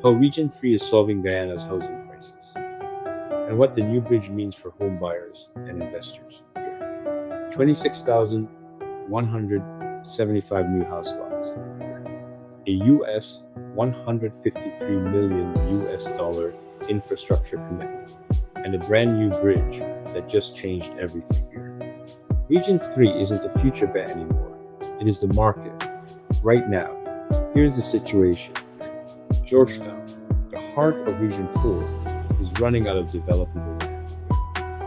how Region 3 is solving Guyana's housing crisis, and what the new bridge means for home buyers and investors. 26,175 new house lots, a US $153 million infrastructure commitment, and a brand new bridge that just changed everything here. Region 3 isn't a future bet anymore, it is the market. Right now, here's the situation. Georgetown, the heart of Region 4, is running out of developable land.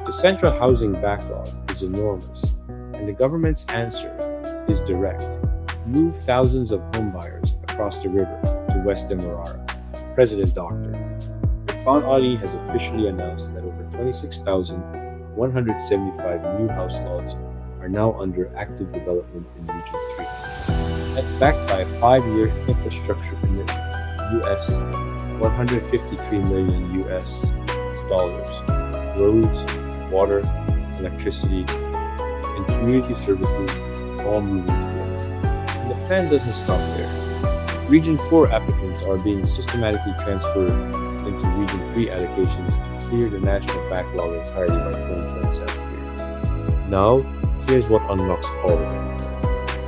The central housing backlog is enormous, and the government's answer is direct. Move thousands of homebuyers across the river to West Demerara. President Dr. Irfaan Ali has officially announced that over 26,175 new house lots are now under active development in Region 3. That's backed by a 5-year infrastructure commitment, US $153 million. Roads, water, electricity, and community services all moving together. And the plan doesn't stop there. Region 4 applicants are being systematically transferred into Region 3 allocations to clear the national backlog entirely by 2027. Now, here's what unlocks all of it.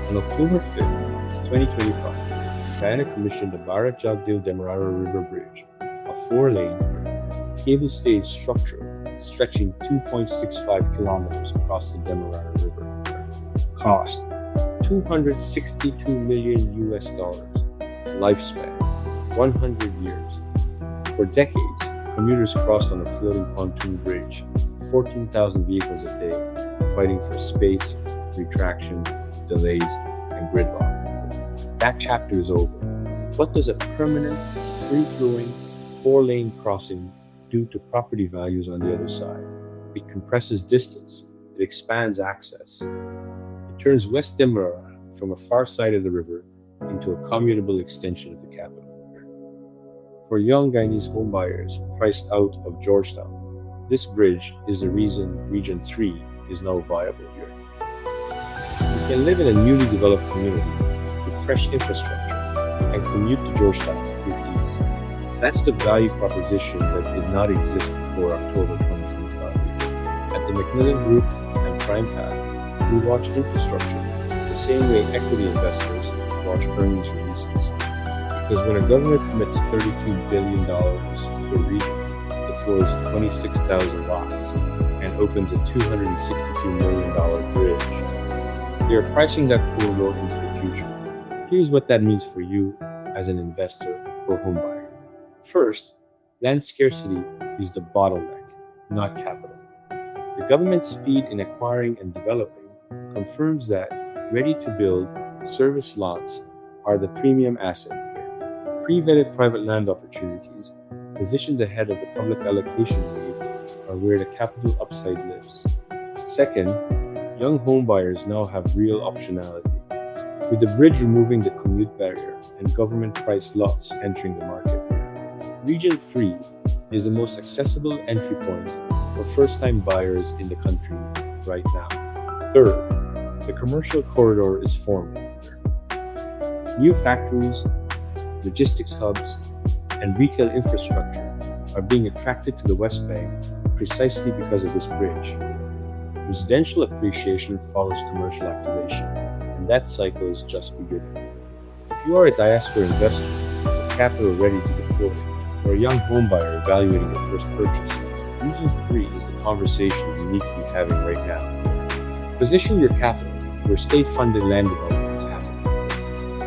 On October 5th, 2025, Guyana commissioned the Bharrat Jagdeo Demerara River Bridge, a 4-lane, cable-stayed structure stretching 2.65 kilometers across the Demerara River. Cost $262 million. Lifespan 100 years. For decades, commuters crossed on a floating pontoon bridge, 14,000 vehicles a day, fighting for space, retraction, delays, and gridlock. That chapter is over. What does a permanent, free-flowing, 4-lane crossing do to property values on the other side? It compresses distance. It expands access. It turns West Demerara from a far side of the river into a commutable extension of the capital. For young Guyanese homebuyers priced out of Georgetown, this bridge is the reason Region 3 is now viable here. You can live in a newly developed community with fresh infrastructure and commute to Georgetown with ease. That's the value proposition that did not exist before October 2025. At the Macmillan Group and Prime Path, we watch infrastructure the same way equity investors watch earnings releases. Because when a government commits $32 billion to a region, deploys 26,000 lots, and opens a $262 million bridge, they are pricing that cool road into the future. Here's what that means for you as an investor or homebuyer. First, land scarcity is the bottleneck, not capital. The government's speed in acquiring and developing confirms that ready-to-build service lots are the premium asset. Pre-vetted private land opportunities, positioned ahead of the public allocation wave, are where the capital upside lives. Second, young homebuyers now have real optionality. With the bridge removing the commute barrier and government-priced lots entering the market, Region 3 is the most accessible entry point for first-time buyers in the country right now. Third, the commercial corridor is forming. New factories, logistics hubs, and retail infrastructure are being attracted to the West Bank precisely because of this bridge. Residential appreciation follows commercial activation, and that cycle is just beginning. If you are a diaspora investor with capital ready to deploy, or a young homebuyer evaluating their first purchase, Region 3 is the conversation you need to be having right now. Position your capital where state-funded land development is happening.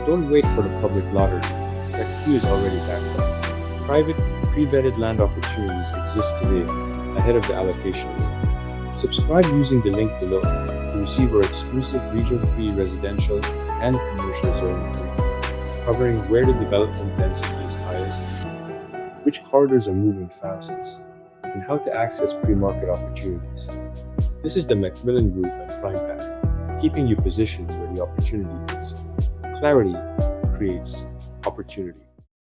Don't wait for the public lottery. That queue is already backed up. Private, pre-vetted land opportunities exist today ahead of the allocation rate. Subscribe using the link below to receive our exclusive Region 3 residential and commercial zoning brief, covering where the development density is highest, which corridors are moving fastest, and how to access pre-market opportunities. This is the Macmillan Group and Prime Path, keeping you positioned where the opportunity is. Clarity creates opportunity.